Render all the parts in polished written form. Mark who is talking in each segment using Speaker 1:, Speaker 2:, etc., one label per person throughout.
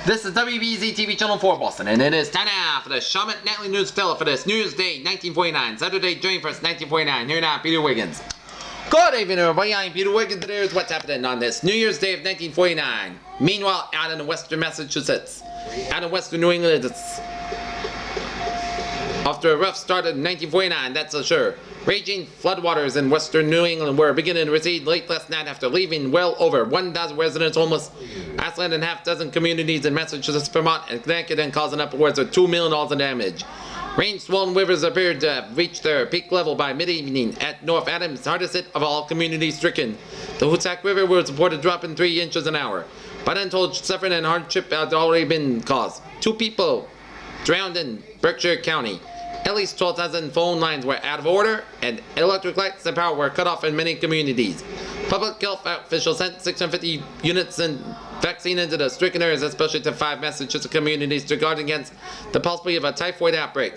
Speaker 1: This is WBZ TV Channel 4 Boston, and it is time now for the Shawmut Nightly Newsteller for this New Year's Day 1949, Saturday, June 1st, 1949. Here now, Peter Wiggins. Good evening, everybody. I'm Peter Wiggins. Today is what's happening on this New Year's Day of 1949. Meanwhile, out in western Massachusetts, out in western New England, it's after a rough start in 1949, that's for sure. Raging floodwaters in western New England were beginning to recede late last night after leaving well over 1,000 residents homeless, Iceland, and half dozen communities in Massachusetts, Vermont, and Connecticut, and causing upwards of $2 million in damage. Rain-swollen rivers appeared to have reached their peak level by mid-evening at North Adams, hardest hit of all communities stricken. The Hoosac River was reported dropping 3 inches an hour, but untold suffering and hardship had already been caused. 2 people drowned in Berkshire County. At least 12,000 phone lines were out of order, and electric lights and power were cut off in many communities. Public health officials sent 650 units and vaccine into the stricken areas, especially to 5 Massachusetts communities, to guard against the possibility of a typhoid outbreak.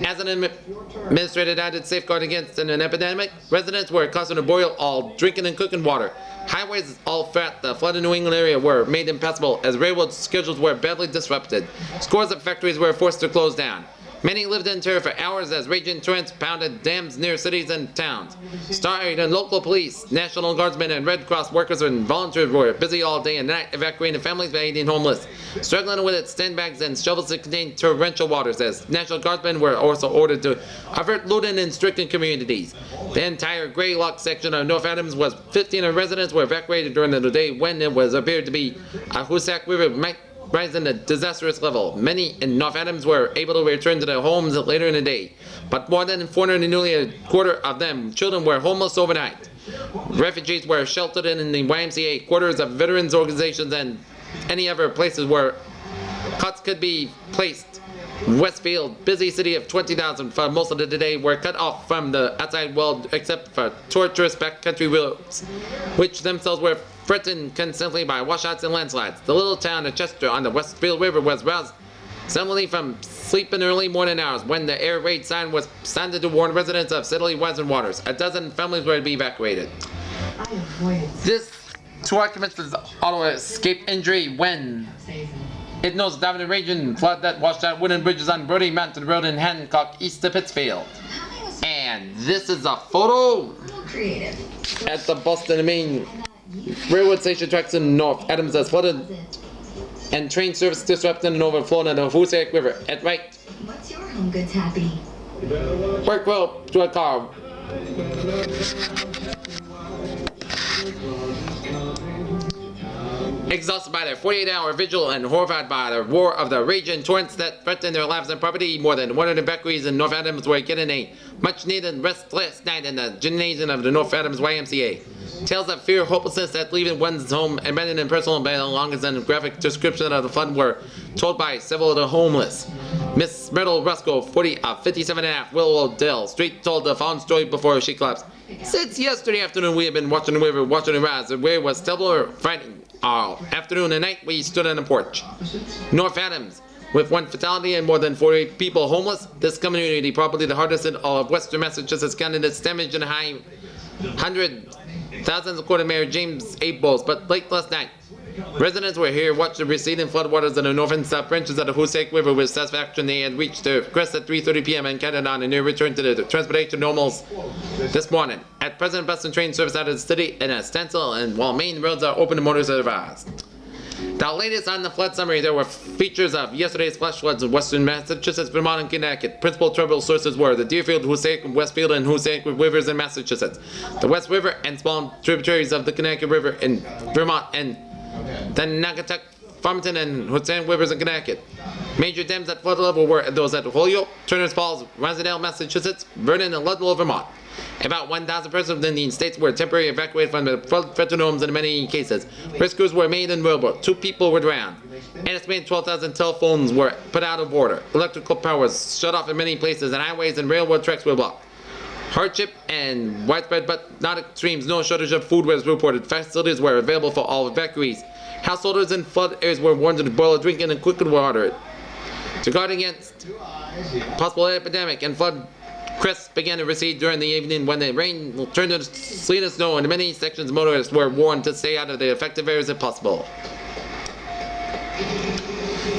Speaker 1: As an administrator added safeguard against an epidemic, residents were accustomed to boil all drinking and cooking water. Highways all throughout the flooded New England area were made impassable as railroad schedules were badly disrupted. Scores of factories were forced to close down. Many lived in terror for hours as raging torrents pounded dams near cities and towns. State and local police, National Guardsmen, and Red Cross workers and volunteers were busy all day and night evacuating families by aiding homeless, struggling with its sandbags and shovels that contained torrential waters, as National Guardsmen were also ordered to avert looting in stricken communities. The entire Greylock section of North Adams was 15 residents were evacuated during the day when it was appeared to be a Hoosac River might rise in a disastrous level. Many in North Adams were able to return to their homes later in the day, but more than 400 and nearly a quarter of them children were homeless overnight. Refugees were sheltered in the YMCA, quarters of veterans organizations, and any other places where huts could be placed. Westfield, busy city of 20,000 for most of the day, were cut off from the outside world except for tortuous backcountry roads, which themselves were threatened constantly by washouts and landslides. The little town of Chester on the Westfield River was roused suddenly from sleep in early morning hours when the air raid sign was sounded to warn residents of steadily rising waters. A dozen families were to be evacuated. This 2 occupants was auto escape injury when it knows dominant raging flood that washed out wooden bridges on Brody Mountain Road in Hancock, east of Pittsfield. And this is a photo at the Boston, Maine railroad station tracks in North Adams has flooded and train service disrupted and overflown in the Hoosac River. At right.
Speaker 2: What's your home goods happy?
Speaker 1: Work well to a car. Exhausted by their 48-hour vigil and horrified by the roar of the raging torrents that threatened their lives and property, more than 100 evacuees in North Adams were getting a much-needed rest last night in the gymnasium of the North Adams YMCA. Tales of fear, hopelessness at leaving one's home, abandoned personal belongings, and graphic description of the flood were told by several of the homeless. Miss Myrtle Rusco, 57 and a half, Willow Dell Street, told the following story before she collapsed. Since yesterday afternoon, we have been watching the river, watching it rise. The way was terrible, frightening. All afternoon and night, we stood on the porch. North Adams, with 1 fatality and more than 40 people homeless, this community, probably the hardest in all of western Massachusetts, counted its damage in high thousands according to Mayor James A. Bowles. But late last night, residents were here watching the receding floodwaters in the north and south branches of the Hoosac River with satisfaction. They had reached their crest at 3:30 p.m. and counted on a near return to the transportation normals this morning. At present, bus and train service out of the city in a standstill, and while main roads are open to motorists are advised. The latest on the flood summary, there were features of yesterday's flash floods in western Massachusetts, Vermont, and Connecticut. Principal trouble sources were the Deerfield, Hoosac, Westfield, and Hoosac rivers in Massachusetts, the West River, and small tributaries of the Connecticut River in Vermont, and the Naugatuck, Farmington, and Hoosac rivers in Connecticut. Major dams at flood level were those at Holyoke, Turner's Falls, Rosedale, Massachusetts, Vernon, and Ludlow, Vermont. About 1,000 persons within the states were temporarily evacuated from the flood-threatened homes in many cases. Rescues were made in rowboat. 2 people were drowned. An estimated 12,000 telephones were put out of order. Electrical power was shut off in many places, and highways and railroad tracks were blocked. Hardship and widespread but not extremes. No shortage of food was reported. Facilities were available for all evacuees. Householders in flood areas were warned to boil drinking and cooking water to guard against possible epidemic, and flood crests began to recede during the evening when the rain turned to sleet and snow, and in many sections motorists were warned to stay out of the affected areas if possible.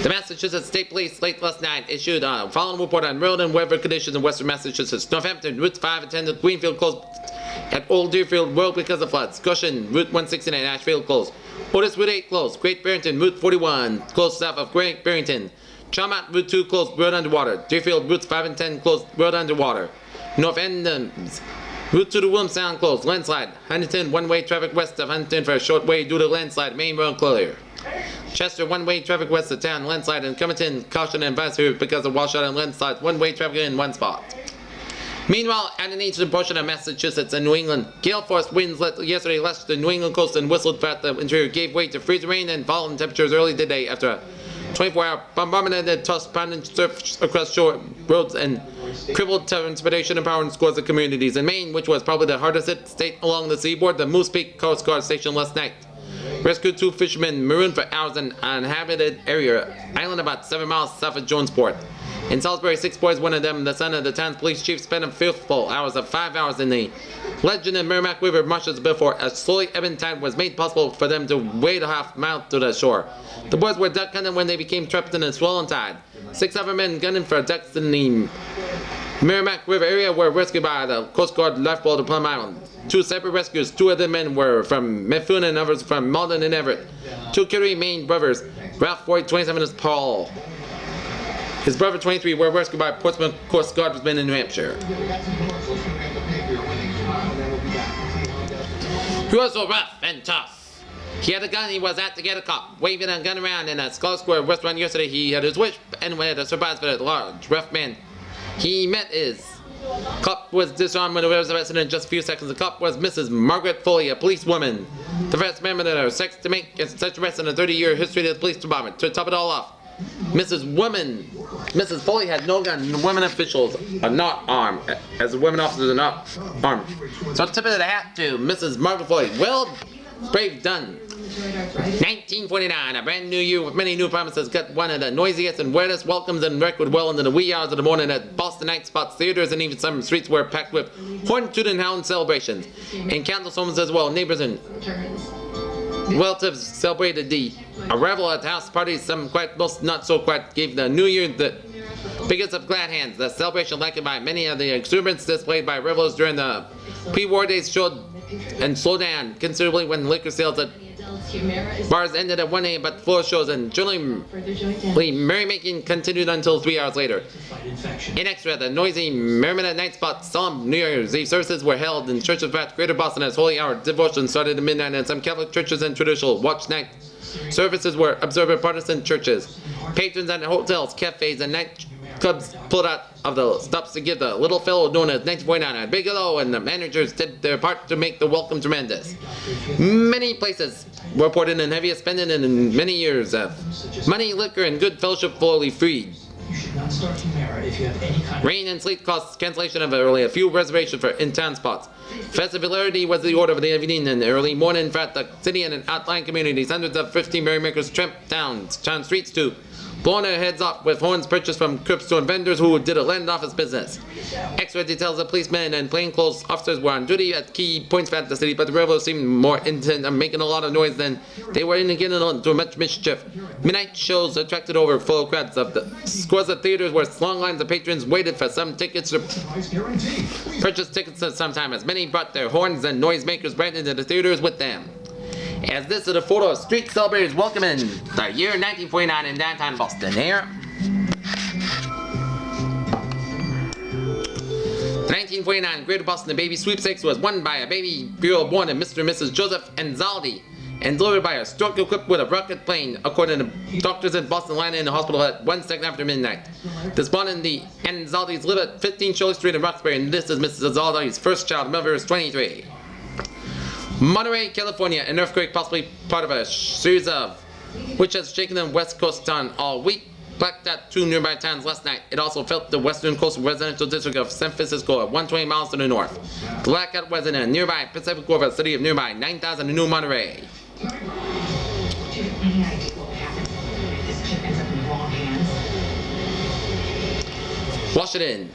Speaker 1: The Massachusetts State Police late last night issued a following report on road and weather conditions in western Massachusetts. Northampton, Route 5 attended Greenfield closed at Old Deerfield Road because of floods. Goshen, Route 169, Ashfield closed. Otis, Route 8 closed. Great Barrington, Route 41 closed south of Great Barrington. Shawmut, Route 2 closed, road underwater. Deerfield, Routes 5 and 10 closed, road underwater. North End, Route 2 to Williamstown closed, landslide. Huntington, one-way traffic west of Huntington for a short way due to landslide, main road clear. Chester, one-way traffic west of town, landslide, and Covington, caution and advisory because of washout and landslides, one-way traffic in one spot. Meanwhile, at an eastern portion of Massachusetts and New England, gale force winds yesterday lashed the New England coast and whistled throughout the interior, gave way to freezing rain and falling temperatures early today after a 24-hour bombardment that tossed pounding surf across shore roads and crippled transportation and power in scores of communities. In Maine, which was probably the hardest hit state along the seaboard, the Moose Peak Coast Guard station last night rescued 2 fishermen marooned for hours in an uninhabited island about 7 miles south of Jonesport. In Salisbury, 6 boys, one of them the son of the town's police chief, spent a fearful hours of 5 hours in the Legend and Merrimack River marshes before a slowly ebbing tide was made possible for them to wade a half-mile to the shore. The boys were duck hunting when they became trapped in a swollen tide. 6 other men gunning for ducks in the Merrimack River area were rescued by the Coast Guard lifeboat of Plum Island. 2 separate rescues. 2 of the men were from Methuen and others from Malden and Everett. 2 Curie, Maine brothers, Ralph Boyd, 27, and Paul. His brother, 23, were rescued by Portsmouth Coast Guardsmen in New Hampshire. He was so rough and tough. He had a gun, he was out to get a cop, waving a gun around in a Skull Square restaurant yesterday. He had his wish and had a surprise for the large, rough man he met. His cop was disarmed when he was arrested in just a few seconds. The cop was Mrs. Margaret Foley, a policewoman. The first member of her sex to make such arrest in a 30-year history of the police department. To top it all off, Mrs. Foley had no gun. Women officials are not armed, as the women officers are not armed. So tip of the hat to Mrs. Margaret Foley. Well, brave done. 1949, a brand new year with many new promises, got one of the noisiest and weirdest welcomes and record well into the wee hours of the morning at Boston night spots, theaters, and even some streets were packed with horn, toot, and hound celebrations. In countless homes as well, neighbors and relatives celebrated the arrival at house parties. Some quite, most not so quite, gave the new year the biggest of glad hands. The celebration likened by many of the exuberance displayed by revelers during the pre-war days showed and slowed down considerably when liquor sales at bars ended at 1 a.m. but floor shows and generally merrymaking continued until 3 hours later. In extra, the noisy merriment at night spot solemn New Year's Eve services were held in churches throughout Greater Boston as holy hour devotion started at midnight, and some Catholic churches and traditional watch night services were observed at Protestant churches. Patrons at hotels, cafes, and night clubs pulled out of the stops to give the little fellow known as 1949 a big hello, and the managers did their part to make the welcome tremendous. Many places reported in heaviest spending in many years of money, liquor, and good fellowship fully freed. Rain and sleet caused cancellation of only a few reservations for in-town spots. Festivality was the order of the evening and early morning throughout the city and in outlying communities. Hundreds of 50 merrymakers tramped town streets to blowing their heads off with horns purchased from curbstone vendors who did a land office business. Extra details of policemen and plainclothes officers were on duty at key points throughout the city, but the revelers seemed more intent on making a lot of noise than they were in getting into much mischief. Midnight shows attracted overflow crowds of the scores of theaters where long lines of patrons waited for some tickets to purchase tickets at some time, as many brought their horns and noisemakers right into the theaters with them. As this is a photo of street celebrators welcoming the year 1949 in downtown Boston. Here, the 1949 Greater Boston Baby Sweepstakes was won by a baby girl born to Mr. and Mrs. Joseph Anzaldi and delivered by a stork equipped with a rocket plane, according to doctors in Boston landed in the hospital at 1 second after midnight. This born in the Anzaldis live at 15 Shirley Street in Roxbury, and this is Mrs. Anzaldi's first child, mother is 23. Monterey, California, an earthquake possibly part of a series of which has shaken the west coast town all week, blacked out 2 nearby towns last night. It also felt the western coastal residential district of San Francisco at 120 miles to the north. The blackout was in a nearby Pacific River city of nearby 9,000 in New Monterey. Washington.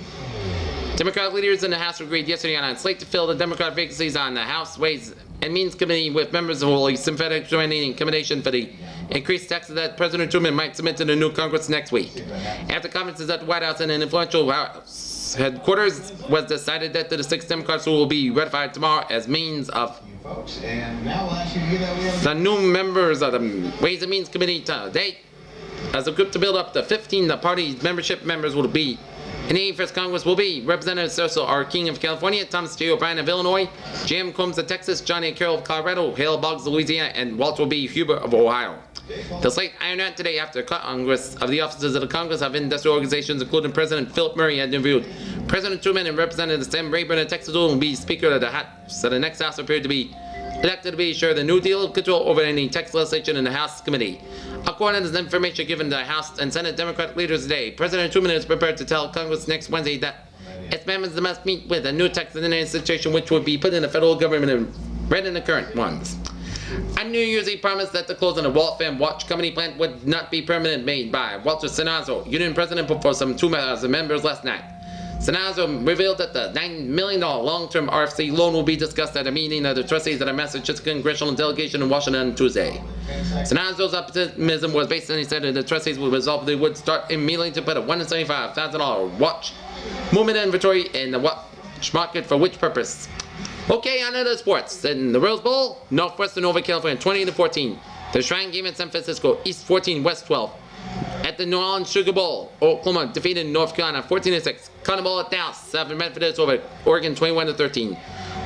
Speaker 1: Democratic leaders in the House agreed yesterday on a slate to fill the Democratic vacancies on the House Ways and Means Committee with members who will be sympathetic joining in commendation for the increased taxes that President Truman might submit to the new Congress next week. After conferences at the White House and an influential House headquarters, was decided that the 6 Democrats will be ratified tomorrow as means of the new members of the Ways and Means Committee today. As a group to build up the 15, the party's membership members will be in the 81st Congress will be Representative Cecil R. King of California, Thomas J. O'Brien of Illinois, J.M. Combs of Texas, Johnny Carroll of Colorado, Hale Boggs of Louisiana, and Walter B. Huber of Ohio. The slate ironed out today after Congress of the officers of the Congress of Industrial Organizations, including President Philip Murray, had interviewed President Truman and Representative Sam Rayburn of Texas will be Speaker of the House. So the next House appeared to be elected to be sure the New Deal control over any tax legislation in the House committee. According to the information given to the House and Senate Democratic leaders today, President Truman is prepared to tell Congress next Wednesday that its members must meet with a new tax institution which would be put in the federal government and read in the current ones. On New Year's, he promised that the closing of Walt Fan Watch Company plant would not be permanent, made by Walter Sinazzo, union president, before some 2,000 members last night. Sinazzo revealed that the $9 million long-term RFC loan will be discussed at a meeting of the trustees of the Massachusetts Congressional Delegation in Washington on Tuesday. Sinazzo's optimism was based on, he said, that the trustees would resolve they would start immediately to put a $175,000 watch movement inventory in the watch market, for which purpose. Okay, on to the sports. In the Rose Bowl, Northwestern over California 20-14. The Shrine game in San Francisco, East 14, West 12. At the New Orleans Sugar Bowl, Oklahoma defeated North Carolina 14-6. Cotton Bowl at Dallas, 7 Methodist over Oregon 21-13.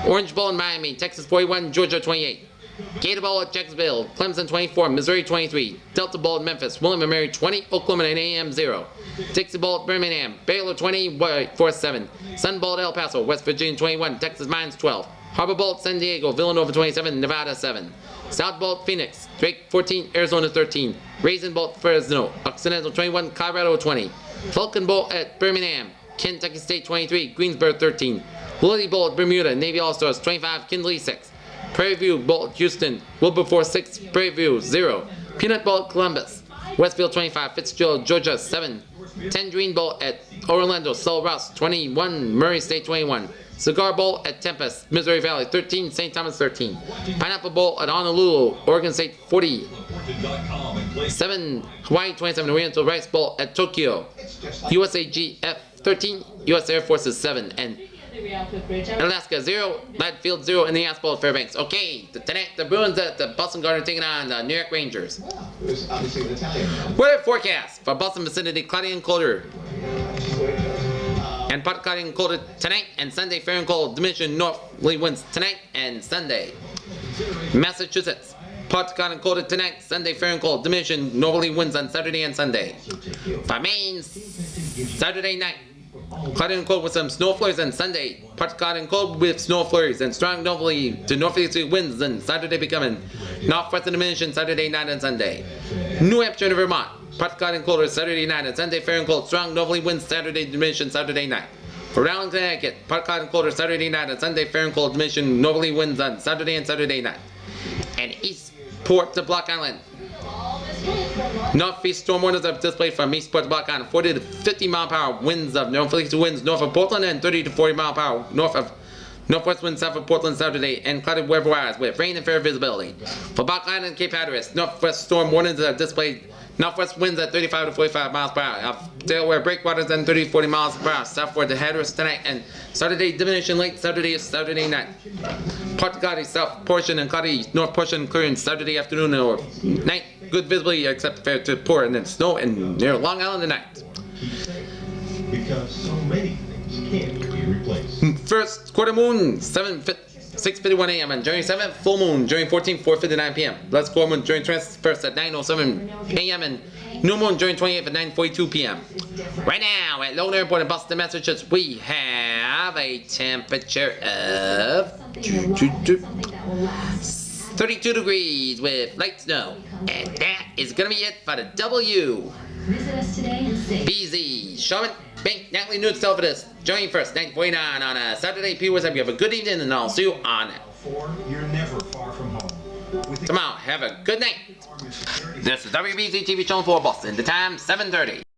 Speaker 1: Orange Bowl in Miami, Texas 41, Georgia 28. Gator Bowl at Jacksonville, Clemson 24, Missouri 23. Delta Bowl at Memphis, William & Mary 20, Oklahoma and A&M 0. Dixie Bowl at Birmingham, Baylor 20, Forest 7. Sun Bowl at El Paso, West Virginia 21, Texas Mines 12. Harbor Bowl at San Diego, Villanova 27, Nevada 7. South Bowl at Phoenix, Drake 14, Arizona 13. Raisin Bowl at Fresno, Occidental 21, Colorado 20. Falcon Bowl at Birmingham, Kentucky State 23, Greensboro 13. Lily Bowl at Bermuda, Navy All-Stars 25, Kindley 6. Prairie View Bowl at Houston, Wilberforce 6, Prairie View 0. Peanut Bowl at Columbus, Westfield 25, Fitzgerald, Georgia 7. Tangerine Bowl at Orlando, Sul Ross 21, Murray State 21. Cigar Bowl at Tempest, Missouri Valley 13, St. Thomas 13. Pineapple Bowl at Honolulu, Oregon State 40. 7, Hawaii 27, Oriental Rice Bowl at Tokyo, USAGF 13, U.S. Air Forces 7, and Alaska 0, Ladfield 0 in the Ice Bowl at Fairbanks. Okay, tonight the Bruins at the Boston Garden taking on the New York Rangers. Weather forecast for Boston vicinity, cloudy and colder. And part cloudy and colder tonight and Sunday, fair and cold, diminishing northerly winds tonight and Sunday. Massachusetts, part cloudy and colder tonight, Sunday, fair and cold, diminishing northerly winds on Saturday and Sunday. For Maine, Saturday night, cloudy and cold with some snow flurries, and Sunday, part cloudy and cold with snow flurries and strong northerly to northeasterly winds, and Saturday becoming northwest and diminishing Saturday night and Sunday. New Hampshire and Vermont, part cloudy and colder Saturday night and Sunday, fair and cold, strong northerly winds Saturday, diminishing Saturday night. For Rowland, Connecticut, part cloudy and colder Saturday night and Sunday, fair and cold, diminishing northerly winds on Saturday and Saturday night. And Eastport to Block Island, northeast storm warnings are displayed from Eastport to Block Island. 40 to 50 mile per hour winds of northeast winds north of Portland, and 30 to 40 mile per hour northwest winds south of Portland Saturday, and cloudy weather-wise with rain and fair visibility. For Block Island and Cape Hatteras, northwest storm warnings are displayed. Northwest winds at 35 to 45 miles per hour. Delaware breakwaters at 30 to 40 miles per hour. Southward to Hatteras tonight and Saturday diminishing late Saturday night. Part cloudy south portion and cloudy north portion clearing Saturday afternoon or night. Good visibility except fair to poor, and then snow and near Long Island tonight.
Speaker 3: Because so many things can't be replaced.
Speaker 1: First quarter moon 6:51 a.m. and during 7th full moon during 14th 4:59 p.m. Last quarter moon during 21st at 9:07 a.m. and new moon during 28th at 9:42 p.m. Right now at Lone Airport in Boston, Massachusetts, we have a temperature of 32 degrees with light snow, and that is gonna be it for the
Speaker 2: Visit us today and save.
Speaker 1: WBZ Shawmut, Bank, Natalie Newsteller for this. Join first, 9:49 on a Saturday. P. What's up? You have a good evening, and I'll see you on it.
Speaker 3: You're never far from home.
Speaker 1: Tomorrow, have a good night. This is WBZ TV Channel 4 Boston. The time 7:30.